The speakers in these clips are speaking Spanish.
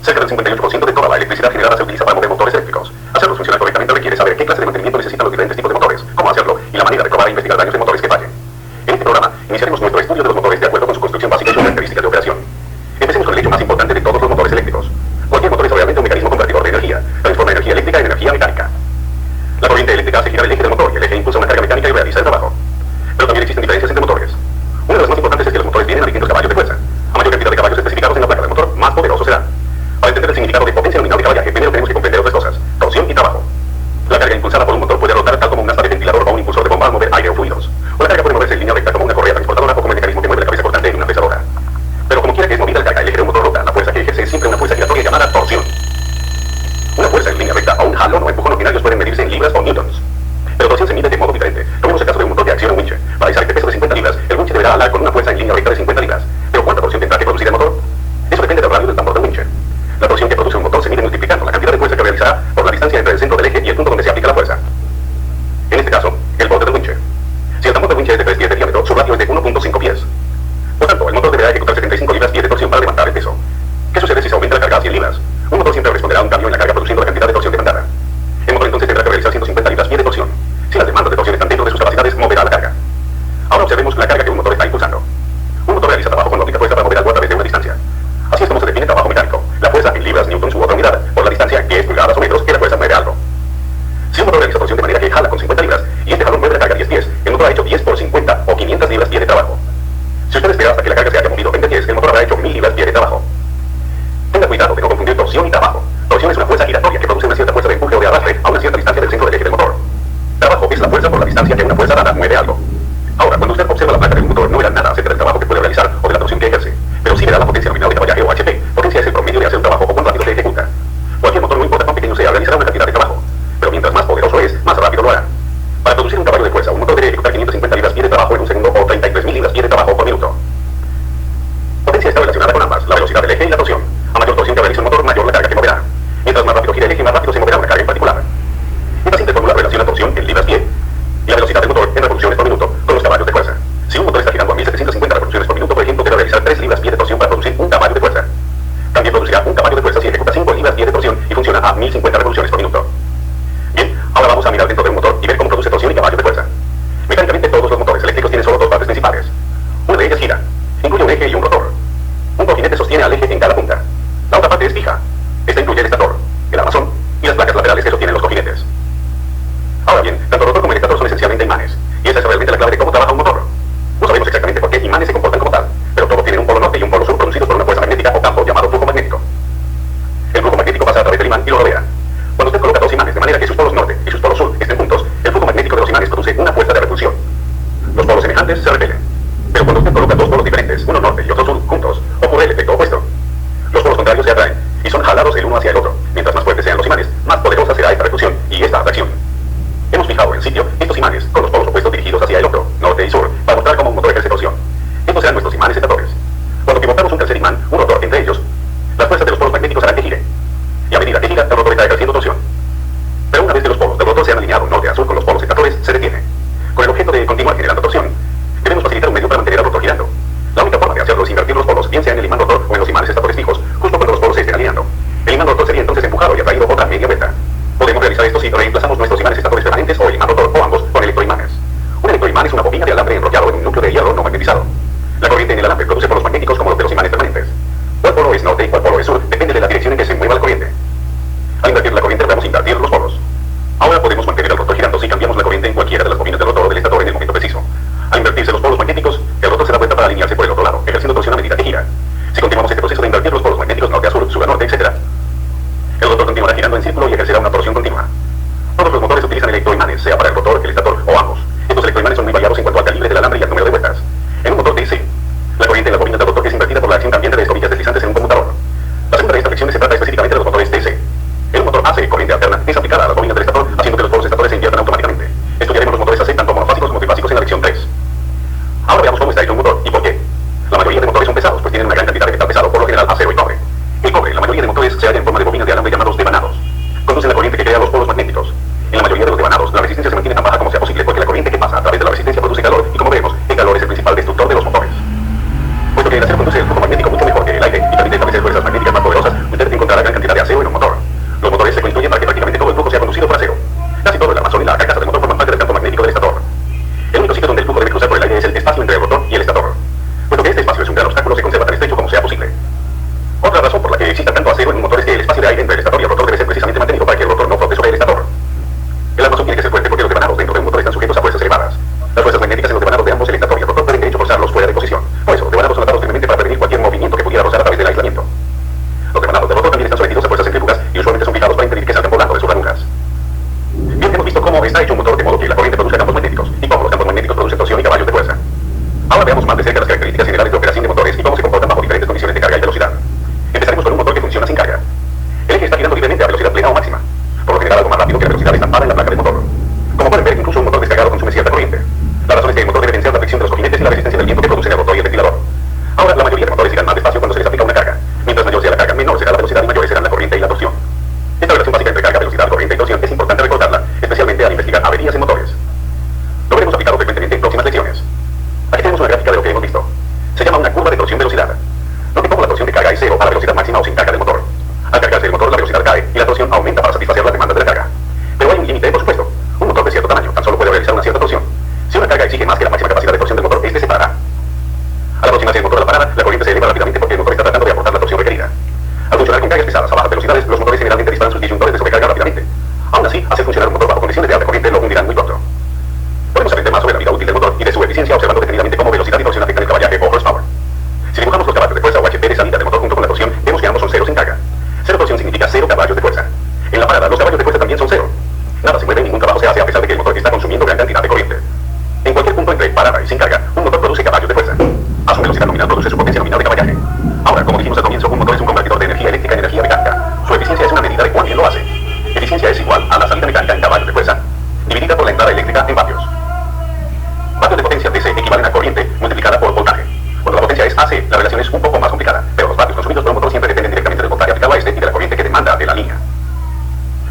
Cerca del 58% de toda la electricidad generada se utiliza para mover motores eléctricos. Hacerlos funcionar correctamente requiere saber qué clase de mantenimiento necesitan los diferentes tipos de motores, cómo hacerlo y la manera de probar e investigar daños de motores que fallen. En este programa iniciaremos nuestro estudio de los motores de acuerdo con su construcción básica y sus características de operación. Empecemos con el hecho más importante de todos los motores eléctricos. Cualquier motor es realmente un mecanismo convertidor de energía. Transforma energía eléctrica en energía mecánica. La corriente eléctrica hace girar el eje del motor y el eje impulsa una carga mecánica y realiza el trabajo. Pero también existen diferencias entre motores. Una de las más importantes es que los motores tienen a distintos caballos de fuerza. A mayor cantidad de caballos especificados en la placa del motor, más poderoso será. Para entender el significado de potencia nominal de caballaje, primero tenemos que comprender otras cosas: torsión y trabajo. La carga impulsada por un motor puede rotar tal como un asta de ventilador o un impulsor de bomba al mover aire o fluidos. O la carga puede moverse en línea recta como una correa transportadora o como el mecanismo que mueve la cabeza cortante en una pesadora. Pero como quiera que es movida la carga, el eje de un motor rota, la fuerza que ejerce es siempre una fuerza giratoria llamada torsión. Una fuerza en línea recta o un jalón o empujón ordinarios pueden medirse en libras o newtons. Pero torsión se mide de modo diferente. Tomemos el caso de un motor de acción o winch. Para izar este peso de 50 libras, el winch deberá alar con una fuerza en línea recta de 50 libras. Pero ¿cuánta torsión tendrá que producir el motor? Eso depende del radio del tambor del winch. La torsión que produce un motor se mide multiplicando la cantidad de fuerza que realizará por la distancia entre el centro del eje y el punto donde se aplica la fuerza. En este caso, el borde del winch. Si el tambor del winch es de 3 pies de diámetro, su radio es de 1.5 pies. Por tanto, el motor deberá ejecutar 75 libras pie de torsión para levantar el peso. ¿Qué sucede si se aumenta la carga a 100 libras? Un motor siempre responderá a un cambio en la carga produciendo la cantidad de torsión demandada. El motor entonces tendrá que realizar 150 libras pie de torsión. Si las demandas de torsión están dentro de sus capacidades, moverá la carga. Ahora observemos la carga que un motor está impulsando. Un motor realiza trabajo con lógica fuerza para mover algo a través de una distancia. Así es como se define trabajo mecánico. La fuerza en libras, newtons u otra unidad, por la distancia, que es pulgadas o metros, que la fuerza mueve algo. Si un motor realiza torsión de manera que jala con 50 libras y este jalón mueve la carga 10 pies, el motor ha hecho 10 por 50 o 500 libras pie de trabajo. Si usted espera hasta que la carga se haya movido 20 pies, el motor habrá hecho 1000 libras pie de trabajo. Tenga cuidado de no confundir torsión y trabajo. Torsión es una fuerza giratoria que produce una cierta fuerza de empuje o de arrastre a una cierta distancia del centro del eje del motor. Trabajo es la fuerza por la distancia que una fuerza dada mueve algo. Ahora, cuando usted observa la placa de un motor, no verá nada acerca del trabajo que puede realizar o de la torsión que ejerce, pero sí verá la potencia nominal de caballaje o HP. Potencia es el promedio de hacer un trabajo o cuán rápido se ejecuta. Cualquier motor, no importa cuán pequeño sea, realizará una cantidad de trabajo, pero mientras más poderoso es, más rápido lo hará. Para producir un caballo de fuerza, un motor debe ejecutar 550 libras pie de trabajo en un segundo o 33.000 libras pie de trabajo por minuto. Potencia está relacionada con ambas, la velocidad del eje y la torsión. A mayor torsión que realice un motor, mayor la carga que moverá. Mientras más rápido gira el eje, más rápido se moverá una carga en particular. Esta simple fórmula relaciona torsión en libras pie y la velocidad del motor en revoluciones por minuto con los caballos de fuerza. Si un motor está girando a 1750 revoluciones por minuto, por ejemplo, debe realizar 3 libras pie de torsión para producir un caballo de fuerza. También producirá un caballo de fuerza si ejecuta 5 libras pie de torsión y funciona a 1050 revoluciones por minuto. Bien, ahora vamos a mirar dentro de un motor y ver cómo produce torsión y caballo de fuerza. Mecánicamente todos los motores eléctricos tienen solo dos partes principales. Una de ellas gira. Incluye un eje y un rotor. Un cojinete sostiene al eje en cada punta. La otra parte es fija. Esta incluye el estator, el armazón y las placas laterales que sostienen los cojinetes. Ahora bien, tanto el rotor como el estator son esencialmente imanes, y esa es realmente la clave de cómo trabaja un motor. No sabemos exactamente por qué imanes se comportan como tal, pero todos tienen un polo norte y un polo sur producidos por una fuerza magnética o campo llamado flujo magnético. El flujo magnético pasa a través del imán y lo rodea. Cuando usted coloca dos imanes de manera que sus polos norte y sus polos sur estén juntos, el flujo magnético de los imanes produce una fuerza de repulsión. Los polos semejantes se repelen. Pero cuando usted coloca dos polos diferentes, uno norte y otro sur, juntos, ocurre el efecto opuesto. Los polos contrarios se atraen y son jalados el uno hacia el otro. Mientras más fuertes sean los imanes, más poderosa será esta repulsión y esta atracción. Hemos fijado en sitio estos imanes con los polos opuestos dirigidos hacia el otro, norte y sur, para mostrar cómo un motor ejerce torsión. Estos serán nuestros imanes estatores. Cuando pivotamos un tercer imán, un rotor entre ellos, las fuerzas de los polos magnéticos harán que gire. Y a medida que gira, el rotor está ejerciendo torsión. Pero una vez que los polos del rotor se han alineado norte a sur con los polos estatores, se detiene. Con el objeto de continuar generando torsión, debemos facilitar un medio para mantener al rotor girando. La única forma de hacerlo es invertir los polos, bien sea en el imán rotor o en los imanes estatores fijos, justo cuando los polos se estén alineando. El imán rotor sería entonces empujado y atraído otra media vuelta. Podemos realizar esto si reemplazamos nuestros imanes estatores permanentes o el imán rotor o ambos con electroimanes. Un electroimán es una bobina de alambre enrollado en un núcleo de hierro no magnetizado. La corriente en el alambre produce polos magnéticos como los de los imanes permanentes. Cuál polo es norte y cuál polo es sur depende de la dirección en que se mueva la corriente. Al invertir la corriente podemos invertir los polos. Ahora podemos mantener el rotor girando si cambiamos la corriente en cualquiera de las bobinas del rotor o del estator en el momento preciso. Al invertirse los polos magnéticos, el rotor se da vuelta para alinearse por el otro lado, ejerciendo torsión a medida que gira. Si continuamos este proceso de invertir los polos magnéticos norte a sur a norte, etc., el rotor continuará girando en círculo y ejercerá una torsión continua. Todos los motores utilizan electroimanes, sea para el rotor, el estator o ambos. Estos electroimanes son muy variados en cuanto al calibre del alambre y al número de vueltas. En un motor DC, la corriente en las bobinas del última, si el motor de la parada, la corriente se eleva rápidamente porque el motor está tratando de aportar la torsión requerida. Al funcionar con cargas pesadas a bajas velocidades, los motores generalmente disparan sus disyuntores de sobrecarga rápidamente. Aún así, hacer funcionar un motor bajo condiciones de alta corriente lo hundirán muy pronto. Podemos aprender más sobre la vida útil del motor y de su eficiencia observando detenidamente cómo velocidad y torsión afectan el caballaje o horsepower. Si dibujamos los caballos de fuerza o HP de salida del motor junto con la torsión, vemos que ambos son ceros en carga. Cero torsión significa 0 caballos de fuerza. En la parada, los caballos de fuerza también son cero. Nada se mueve, ningún trabajo se hace a pesar de que el motor está consumiendo gran cantidad de corriente. En cualquier punto entre parada y sin carga, un motor produce caballos de fuerza. A su velocidad nominal produce su potencia nominal de caballaje. Ahora, como dijimos al comienzo, un motor es un convertidor de energía eléctrica en energía mecánica. Su eficiencia es una medida de cuán bien lo hace. Eficiencia es igual a la salida mecánica en caballos de fuerza, dividida por la entrada eléctrica en vatios. Vatios de potencia DC equivalen a corriente multiplicada por voltaje. Cuando la potencia es AC, la relación es un poco más complicada, pero los vatios consumidos por un motor siempre dependen directamente del voltaje aplicado a este y de la corriente que demanda de la línea.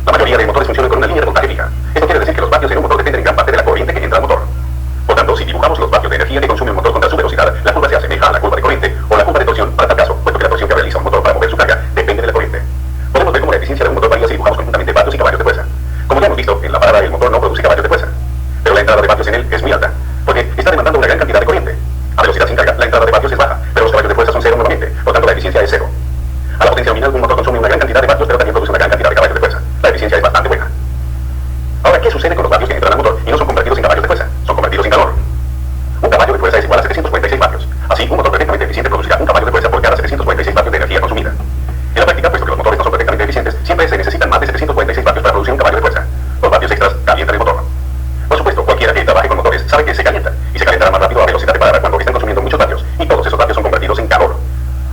La mayoría de motores funcionan con una línea de voltaje fija. Esto quiere decir que los vatios en un motor dependen en gran parte de la corriente que entra al motor. Por tanto, si dibujamos los vatios de energía que consume un motor contra su velocidad, la curva se asemeja a la curva de corriente o la curva de torsión para tal caso, puesto que la torsión que realiza un motor para mover su carga depende de la corriente. Podemos ver cómo la eficiencia de un motor varía si dibujamos conjuntamente vatios y caballos de fuerza. Como ya hemos visto, en la parada el motor no produce caballos de fuerza, pero la entrada de vatios en él es muy alta, porque está demandando una gran cantidad de corriente. A velocidad sin carga, la entrada de vatios es baja, pero los caballos de fuerza son cero nuevamente, por tanto la eficiencia es cero. A la potencia nominal un motor consume una gran cantidad de vatios, pero también produce una gran cantidad de caballos de fuerza. La eficiencia es bastante buena. Ahora, ¿qué sucede con los vatios que entran al motor y no son convertidos en caballos de fuerza? Son convertidos en calor. Un caballo de fuerza es igual a 746 vatios. Así, un motor perfectamente eficiente producirá un caballo de fuerza por cada 746 vatios de energía consumida. En la práctica, puesto que los motores no son perfectamente eficientes, siempre se necesitan más de 746 vatios para producir un caballo de fuerza. Los vatios extras calientan el motor. Por supuesto, cualquiera que trabaje con motores sabe que se calienta, y se calentará más rápido a velocidad de parada cuando están consumiendo muchos vatios, y todos esos vatios son convertidos en calor.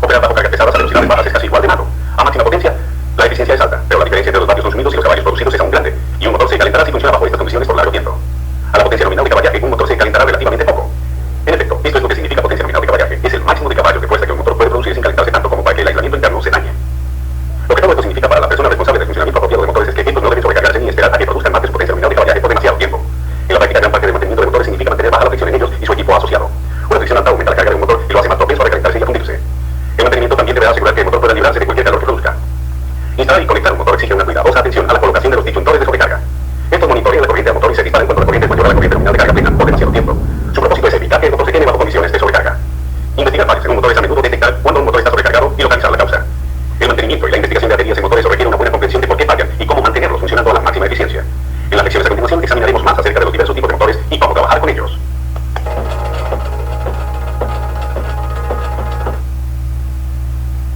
Operar bajo cargas pesadas a velocidades bajas es casi igual de malo. A máxima potencia, la eficiencia es alta, pero la diferencia entre los vatios consumidos y los caballos producidos es aún grande, y un motor se calentará si funciona bajo estas condiciones por largo tiempo. A la potencia nominal de caballaje, un motor se calentará relativamente poco. En efecto, esto es lo que significa potencia nominal de caballaje. Es el máximo de caballos de fuerza que un motor puede producir sin calentarse tanto como para que el aislamiento interno se dañe. Lo que todo esto significa para la persona responsable del funcionamiento apropiado de motores es que estos no deben sobrecargarse ni esperar a que produzcan más de su potencia nominal de caballaje por demasiado tiempo. En la práctica, gran parte del mantenimiento de motores significa mantener baja la fricción en ellos y su equipo asociado. Una fricción alta aumenta la carga de un motor y lo hace más propenso a recalentarse y a fundirse. El mantenimiento también deberá asegurar que el motor pueda librarse de cualquier calor que produzca. Instalar y conectar un motor exige una cuidadosa atención a la colocación de los disyuntores de sobrecarga. Estos monitorean la corriente al motor y se disparan cuando la corriente es mayor a la corriente nominal de carga plena por demasiado tiempo. Su propósito es evitar que el motor se queme bajo condiciones de sobrecarga. Investigar fallos en un motor es a menudo detectar cuando un motor está sobrecargado y localizar la causa. El mantenimiento y la investigación de averías en motores requiere una buena comprensión de por qué fallan y cómo mantenerlos funcionando a la máxima eficiencia. En las lecciones a continuación examinaremos más acerca de los diversos tipos de motores y cómo trabajar con ellos.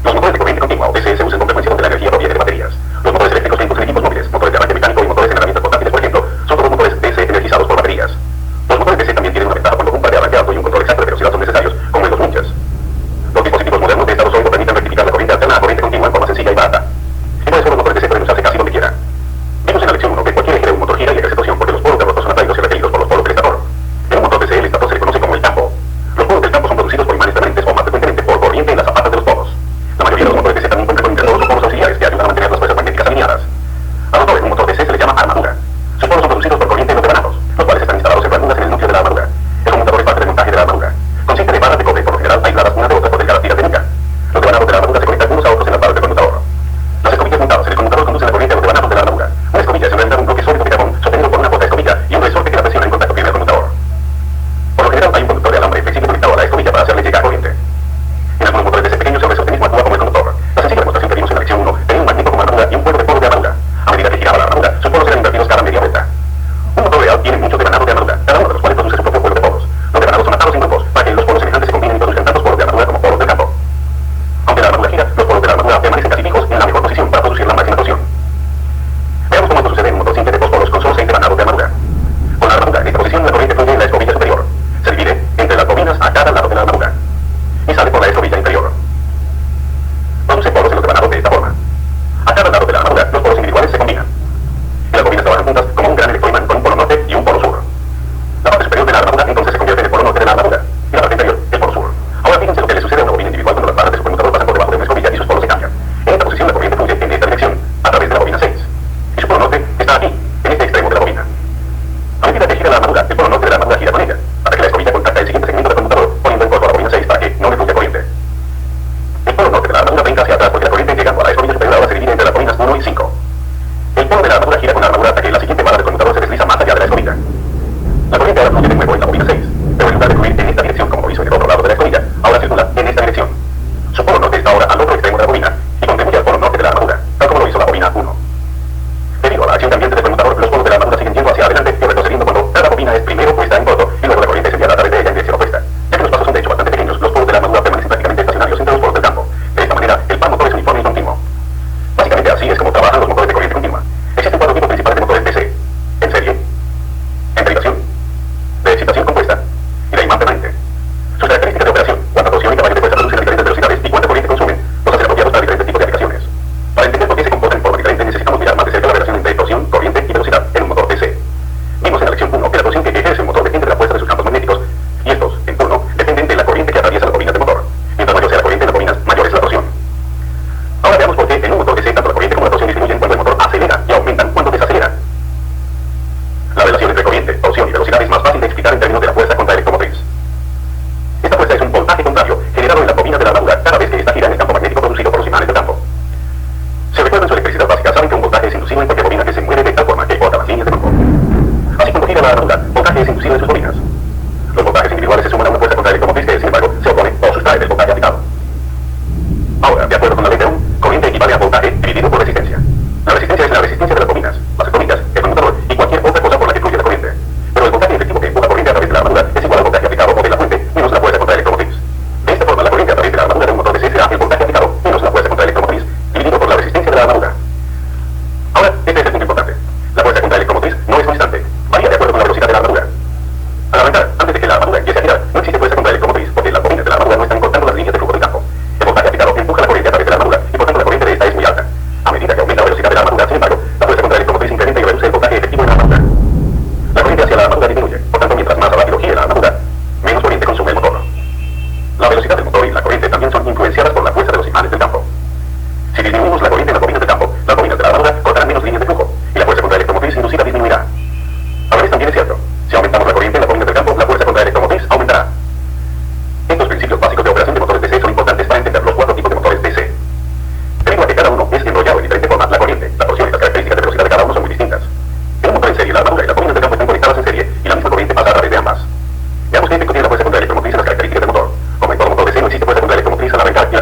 Los motores de corriente continua o DC se usan con frecuencia donde la energía proviene de baterías. Los motores eléctricos lentos en equipos móviles, motores de arranque mecánico y motores en herramientas portátiles, por ejemplo, son todos motores DC energizados por baterías. Los motores DC también tienen una ventaja cuando un par de arranque alto y un control exacto de velocidad son necesarios, como en los winches. Los velocidad del motor y la corriente también son influenciadas por la fuerza de los imanes del campo. Si disminuimos la corriente en las bobinas del campo, las bobinas de la lavadora cortarán menos líneas de flujo y la fuerza contraelectromotriz inducida disminuirá. A la vez también es cierto, si aumentamos la corriente en las bobinas del campo, la fuerza contraelectromotriz aumentará. Estos principios básicos de operación de motores DC son importantes para entender los 4 tipos de motores DC. Debido a que cada uno es enrollado en diferente forma, la corriente, la torsión y las características de velocidad de cada uno son muy distintas. En un motor en serie, la armadura y las bobinas del campo están conectadas en serie y la misma corriente pasa a través de ambas. Veamos qué efecto tiene la fuerza contraelectromotriz en las características del motor. Como en todo motor DC no existe fuerza contraelectromotriz al arrancar y la